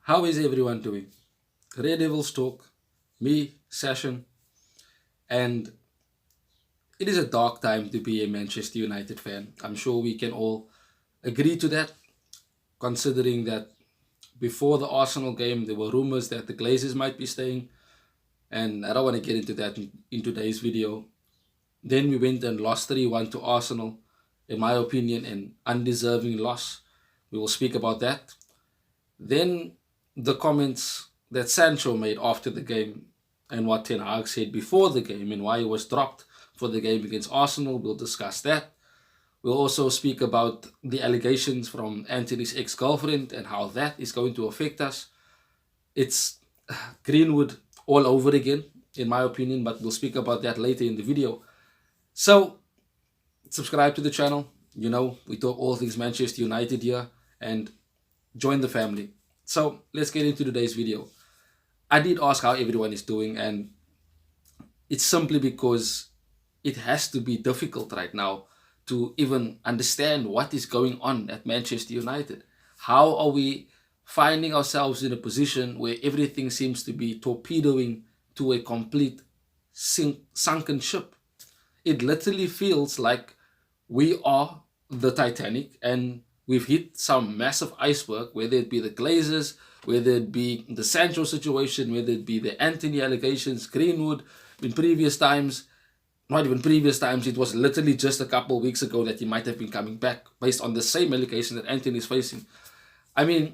How is everyone doing? Red Devils Talk, me, Session, and it is a dark time to be a Manchester United fan. I'm sure we can all agree to that, considering that before the Arsenal game, there were rumors that the Glazers might be staying, and I don't want to get into that in today's video. Then we went and lost 3-1 to Arsenal, in my opinion, an undeserving loss. We will speak about that. Then the comments that Sancho made after the game and what Ten Hag said before the game and why he was dropped for the game against Arsenal. We'll discuss that. We'll also speak about the allegations from Antony's ex-girlfriend and how that is going to affect us. It's Greenwood all over again, in my opinion, but we'll speak about that later in the video. So, subscribe to the channel. You know, we talk all things Manchester United here, and join the family. So, let's get into today's video. I did ask how everyone is doing, and it's simply because it has to be difficult right now to even understand what is going on at Manchester United. How are we finding ourselves in a position where everything seems to be torpedoing to a complete sunken ship? It literally feels like we are the Titanic and we've hit some massive iceberg, whether it be the Glazers, whether it be the Sancho situation, whether it be the Antony allegations, Greenwood. In previous times, not even previous times, it was literally just a couple of weeks ago that he might have been coming back based on the same allegation that Antony is facing. I mean,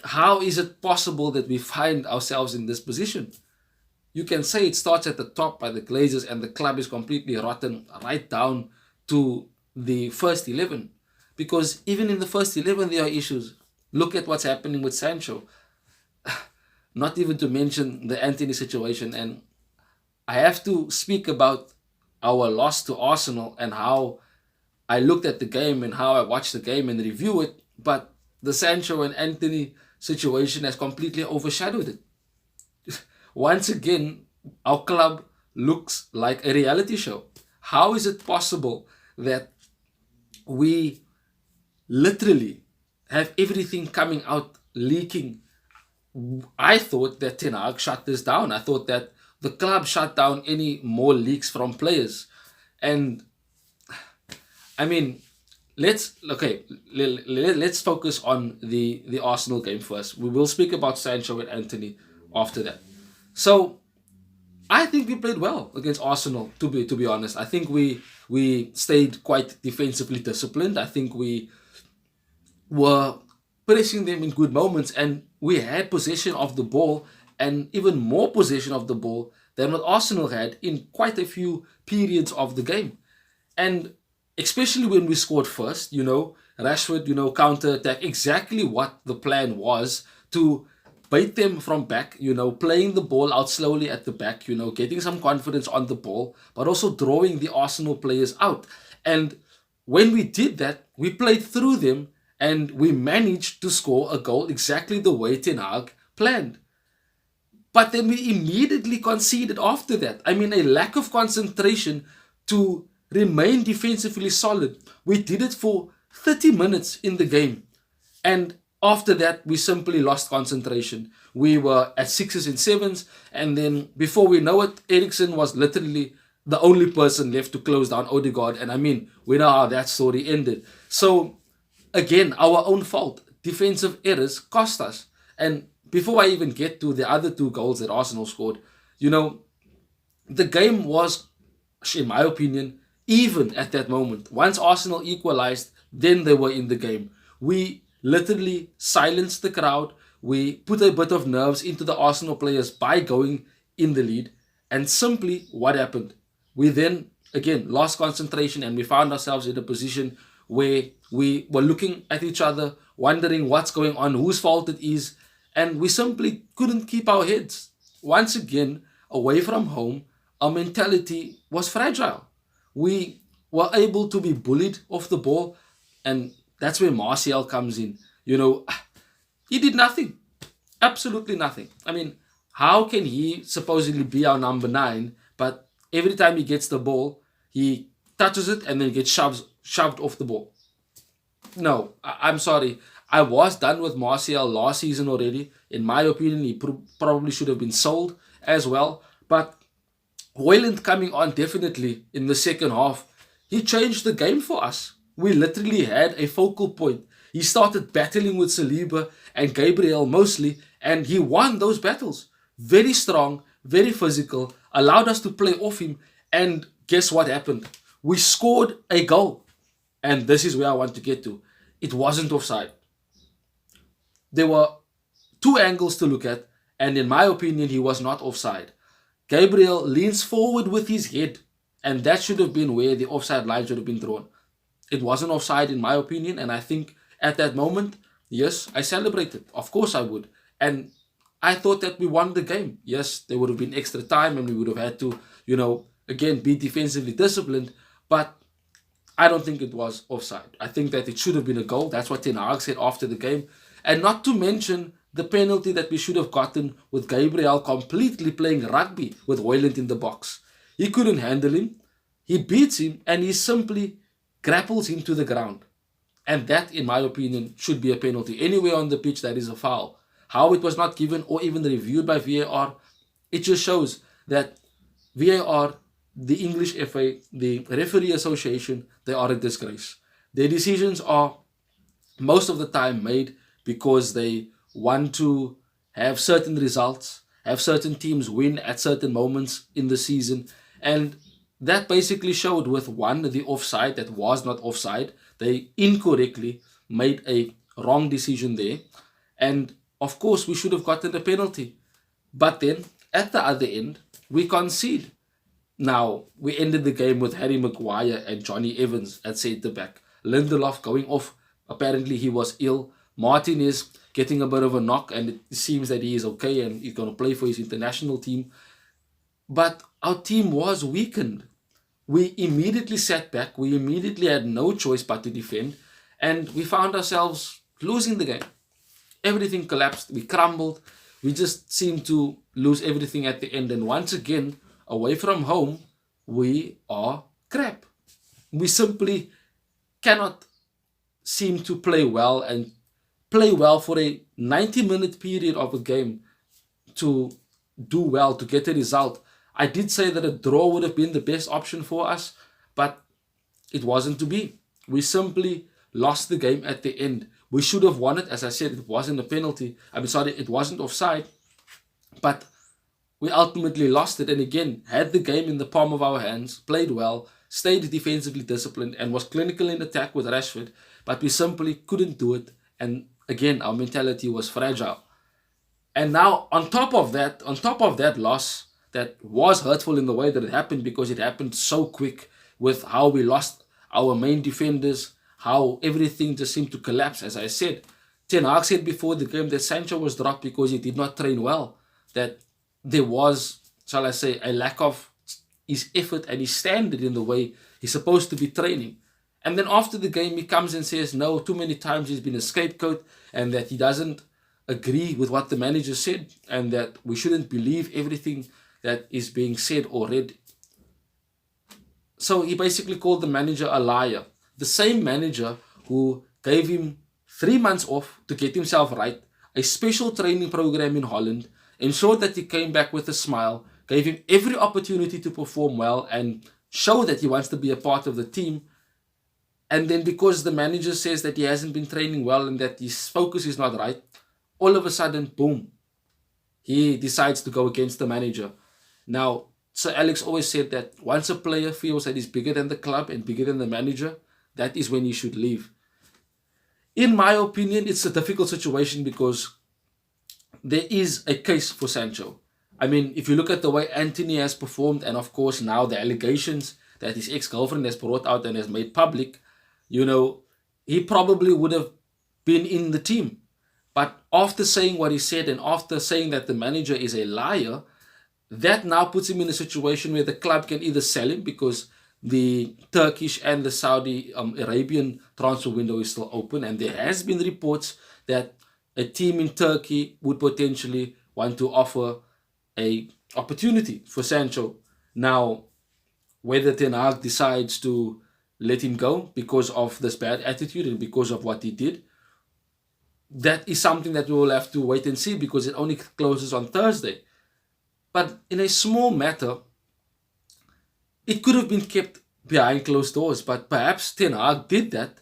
how is it possible that we find ourselves in this position? You can say it starts at the top by the Glazers and the club is completely rotten right down to the first 11. Because even in the first 11, there are issues. Look at what's happening with Sancho. Not even to mention the Antony situation. And I have to speak about our loss to Arsenal and how I looked at the game and how I watched the game and review it. But the Sancho and Antony situation has completely overshadowed it. Once again, our club looks like a reality show. How is it possible that we literally have everything coming out leaking? I thought that Ten Hag shut this down. I thought that the club shut down any more leaks from players. And I mean, let's focus on the Arsenal game first. We will speak about Sancho and Antony after that. So I think we played well against Arsenal, to be honest. I think we stayed quite defensively disciplined. I think we were pressing them in good moments, and we had possession of the ball, and even more possession of the ball than what Arsenal had in quite a few periods of the game. And especially when we scored first, Rashford, counter-attack, exactly what the plan was, to bait them from back, playing the ball out slowly at the back, getting some confidence on the ball, but also drawing the Arsenal players out. And when we did that, we played through them and we managed to score a goal exactly the way Ten Hag planned. But then we immediately conceded after that. I mean, a lack of concentration to remain defensively solid. We did it for 30 minutes in the game. And after that, we simply lost concentration. We were at 6s and 7s. And then before we know it, Eriksen was literally the only person left to close down Odegaard. And I mean, we know how that story ended. So again, our own fault. Defensive errors cost us. And before I even get to the other two goals that Arsenal scored, the game was, in my opinion, even at that moment. Once Arsenal equalized, then they were in the game. We literally silenced the crowd. We put a bit of nerves into the Arsenal players by going in the lead. And simply, what happened? We then, again, lost concentration and we found ourselves in a position where we were looking at each other, wondering what's going on, whose fault it is. And we simply couldn't keep our heads. Once again, away from home, our mentality was fragile. We were able to be bullied off the ball, and that's where Martial comes in. He did nothing. Absolutely nothing. I mean, how can he supposedly be our number 9, but every time he gets the ball, he touches it and then gets shoved off the ball? No, I'm sorry. I was done with Martial last season already. In my opinion, he probably should have been sold as well. But Hoyland coming on definitely in the second half, he changed the game for us. We literally had a focal point. He started battling with Saliba and Gabriel mostly, and he won those battles. Very strong, very physical, allowed us to play off him, and guess what happened? We scored a goal. And this is where I want to get to. It wasn't offside. There were two angles to look at, and in my opinion, he was not offside. Gabriel leans forward with his head, and that should have been where the offside line should have been drawn. It wasn't offside, in my opinion, and I think at that moment, yes, I celebrated. Of course, I would. And I thought that we won the game. Yes, there would have been extra time, and we would have had to, again, be defensively disciplined, but I don't think it was offside. I think that it should have been a goal. That's what Ten Hag said after the game. And not to mention the penalty that we should have gotten with Gabriel completely playing rugby with Hoyland in the box. He couldn't handle him. He beats him and he simply grapples him to the ground. And that, in my opinion, should be a penalty. Anywhere on the pitch, that is a foul. How it was not given or even reviewed by VAR, it just shows that VAR, the English FA, the Referee Association, they are a disgrace. Their decisions are most of the time made because they want to have certain results, have certain teams win at certain moments in the season. And that basically showed with one, the offside that was not offside. They incorrectly made a wrong decision there. And of course, we should have gotten a penalty. But then, at the other end, we concede. Now, we ended the game with Harry Maguire and Johnny Evans at centre back. Lindelof going off. Apparently, he was ill. Martinez getting a bit of a knock, and it seems that he is okay and he's going to play for his international team. But our team was weakened. We immediately sat back. We immediately had no choice but to defend. And we found ourselves losing the game. Everything collapsed. We crumbled. We just seemed to lose everything at the end. And once again, away from home, we are crap. We simply cannot seem to play well and play well for a 90-minute period of a game to do well, to get a result. I did say that a draw would have been the best option for us, but it wasn't to be. We simply lost the game at the end. We should have won it. As I said, it wasn't a penalty. It wasn't offside, but we ultimately lost it. And again, had the game in the palm of our hands, played well, stayed defensively disciplined, and was clinical in attack with Rashford, but we simply couldn't do it. And again, our mentality was fragile. And now, on top of that loss, that was hurtful in the way that it happened because it happened so quick with how we lost our main defenders, how everything just seemed to collapse. As I said, Ten Hag said before the game that Sancho was dropped because he did not train well, that there was, shall I say, a lack of his effort and his standard in the way he's supposed to be training. And then after the game, he comes and says, no, too many times he's been a scapegoat and that he doesn't agree with what the manager said and that we shouldn't believe everything that is being said or read. So he basically called the manager a liar. The same manager who gave him 3 months off to get himself right, a special training program in Holland, ensured that he came back with a smile, gave him every opportunity to perform well and show that he wants to be a part of the team. And then because the manager says that he hasn't been training well and that his focus is not right, all of a sudden, boom, he decides to go against the manager. Now, Sir Alex always said that once a player feels that he's bigger than the club and bigger than the manager, that is when he should leave. In my opinion, it's a difficult situation because there is a case for Sancho. I mean, if you look at the way Antony has performed, and of course now the allegations that his ex-girlfriend has brought out and has made public, he probably would have been in the team. But after saying what he said and after saying that the manager is a liar, that now puts him in a situation where the club can either sell him because the Turkish and the Saudi Arabian transfer window is still open, and there has been reports that a team in Turkey would potentially want to offer a opportunity for Sancho. Now, whether Ten Hag decides to let him go because of this bad attitude and because of what he did, that is something that we will have to wait and see because it only closes on Thursday. But in a small matter, it could have been kept behind closed doors, but perhaps Ten Hag did that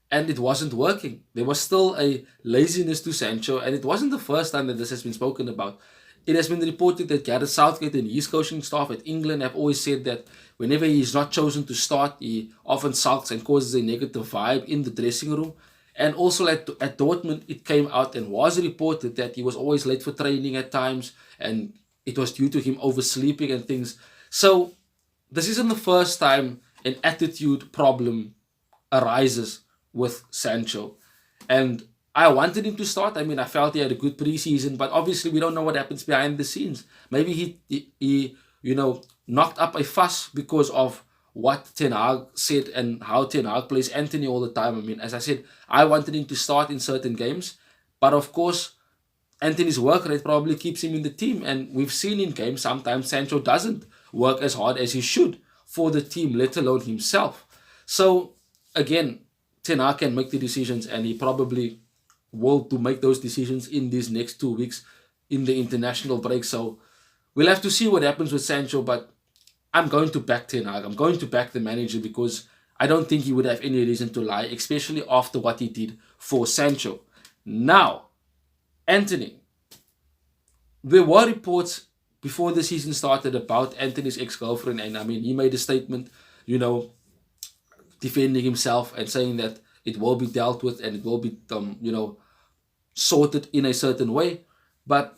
and it wasn't working. There was still a laziness to Sancho, and it wasn't the first time that this has been spoken about. It has been reported that Gareth Southgate and his coaching staff at England have always said that whenever he is not chosen to start, he often sulks and causes a negative vibe in the dressing room. And also at Dortmund, it came out and was reported that he was always late for training at times, and it was due to him oversleeping and things. So this isn't the first time an attitude problem arises with Sancho. And I wanted him to start. I mean, I felt he had a good preseason, but obviously we don't know what happens behind the scenes. Maybe he knocked up a fuss because of what Ten Hag said and how Ten Hag plays Antony all the time. I mean, as I said, I wanted him to start in certain games, but of course, Antony's work rate probably keeps him in the team. And we've seen in games sometimes Sancho doesn't work as hard as he should for the team, let alone himself. So again, Ten Hag can make the decisions, and he probably will to make those decisions in these next 2 weeks in the international break. So we'll have to see what happens with Sancho, but I'm going to back Ten Hag. I'm going to back the manager because I don't think he would have any reason to lie, especially after what he did for Sancho. Now, Antony. There were reports before the season started about Antony's ex-girlfriend, and I mean, he made a statement, defending himself and saying that it will be dealt with and it will be, sorted in a certain way. But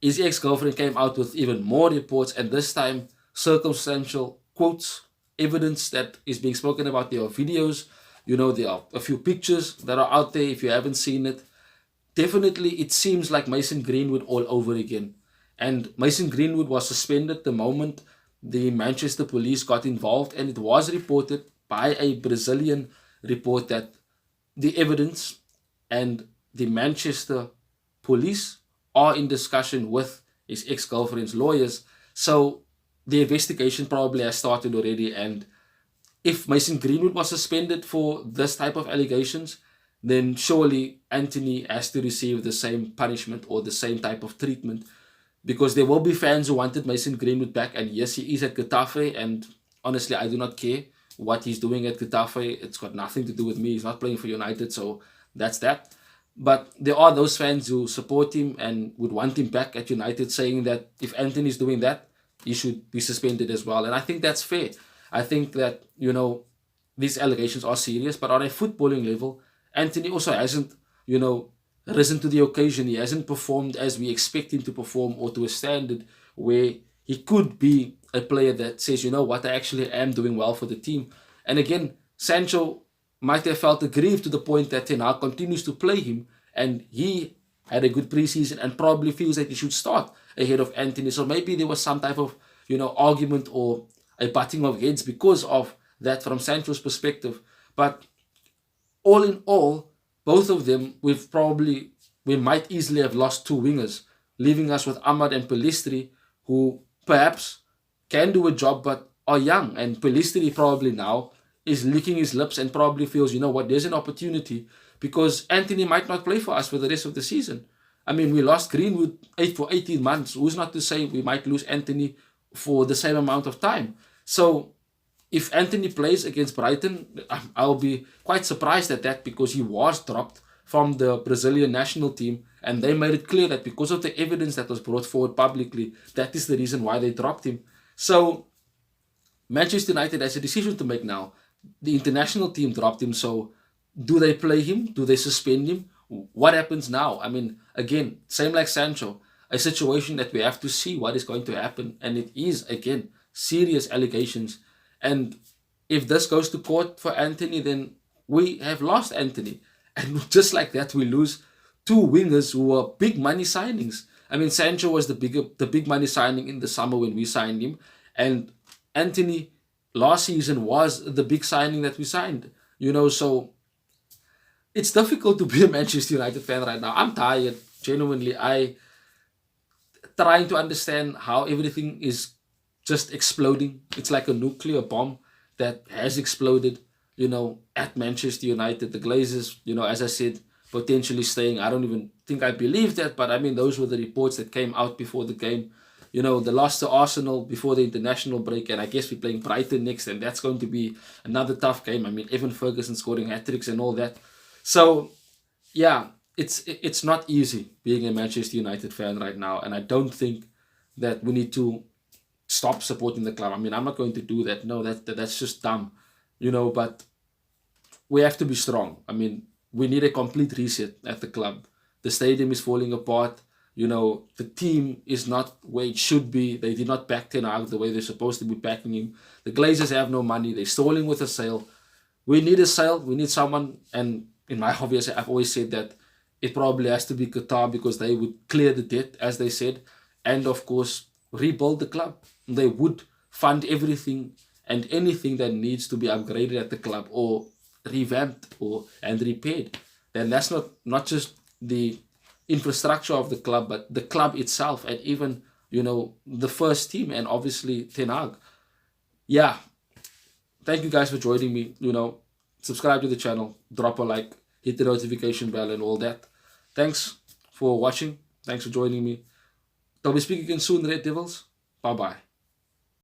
his ex-girlfriend came out with even more reports, and this time circumstantial quotes, evidence that is being spoken about. There are videos, there are a few pictures that are out there if you haven't seen it. Definitely, it seems like Mason Greenwood all over again. And Mason Greenwood was suspended the moment the Manchester police got involved, and it was reported by a Brazilian report that the evidence and the Manchester police are in discussion with his ex-girlfriend's lawyers. So the investigation probably has started already, and if Mason Greenwood was suspended for this type of allegations, then surely Antony has to receive the same punishment or the same type of treatment, because there will be fans who wanted Mason Greenwood back, and yes, he is at Getafe, and honestly, I do not care what he's doing at Getafe. It's got nothing to do with me. He's not playing for United, so that's that. But there are those fans who support him and would want him back at United, saying that if Antony's doing that, he should be suspended as well. And I think that's fair. I think that, these allegations are serious, but on a footballing level, Antony also hasn't, risen to the occasion. He hasn't performed as we expect him to perform, or to a standard where he could be a player that says, what, I actually am doing well for the team. And again, Sancho might have felt aggrieved to the point that Ten Hag continues to play him, and he had a good preseason and probably feels that he should start ahead of Antony. So maybe there was some type of, argument or a butting of heads because of that from Sancho's perspective. But all in all, both of them, we might easily have lost two wingers, leaving us with Ahmad and Pelistri, who perhaps can do a job but are young. And Pelistri probably now is licking his lips and probably feels, there's an opportunity, because Antony might not play for us for the rest of the season. I mean, we lost Greenwood for 18 months. Who's not to say we might lose Antony for the same amount of time? So if Antony plays against Brighton, I'll be quite surprised at that, because he was dropped from the Brazilian national team, and they made it clear that because of the evidence that was brought forward publicly, that is the reason why they dropped him. So Manchester United has a decision to make now. The international team dropped him, so do they play him? Do they suspend him? What happens now? I mean, again, same like Sancho, a situation that we have to see what is going to happen. And it is, again, serious allegations. And if this goes to court for Antony, then we have lost Antony. And just like that, we lose two wingers who were big money signings. I mean, Sancho was the big money signing in the summer when we signed him. And Antony last season was the big signing that we signed. So it's difficult to be a Manchester United fan right now. I'm tired, genuinely. I trying to understand how everything is just exploding. It's like a nuclear bomb that has exploded, at Manchester United. The Glazers, as I said, potentially staying. I don't even think I believe that, but I mean, those were the reports that came out before the game. You know, the loss to Arsenal before the international break, and I guess we're playing Brighton next, and that's going to be another tough game. I mean, Evan Ferguson scoring hat-tricks and all that. So, yeah, it's not easy being a Manchester United fan right now, and I don't think that we need to stop supporting the club. I mean, I'm not going to do that. No, that's just dumb, you know. But we have to be strong. I mean, we need a complete reset at the club. The stadium is falling apart. You know, the team is not where it should be. They did not back Ten Hag the way they're supposed to be backing him. The Glazers have no money. They're stalling with a sale. We need a sale. We need someone. And in my obvious, I've always said that it probably has to be Qatar because they would clear the debt, as they said, and of course rebuild the club. They would fund everything and anything that needs to be upgraded at the club or revamped and repaired. Then that's not just the infrastructure of the club, but the club itself, and even, you know, the first team, and obviously Ten Hag. Yeah, thank you guys for joining me. You know, subscribe to the channel, drop a like, hit the notification bell and all that. Thanks for watching. Thanks for joining me. Till we speak again soon, Red Devils. Bye bye.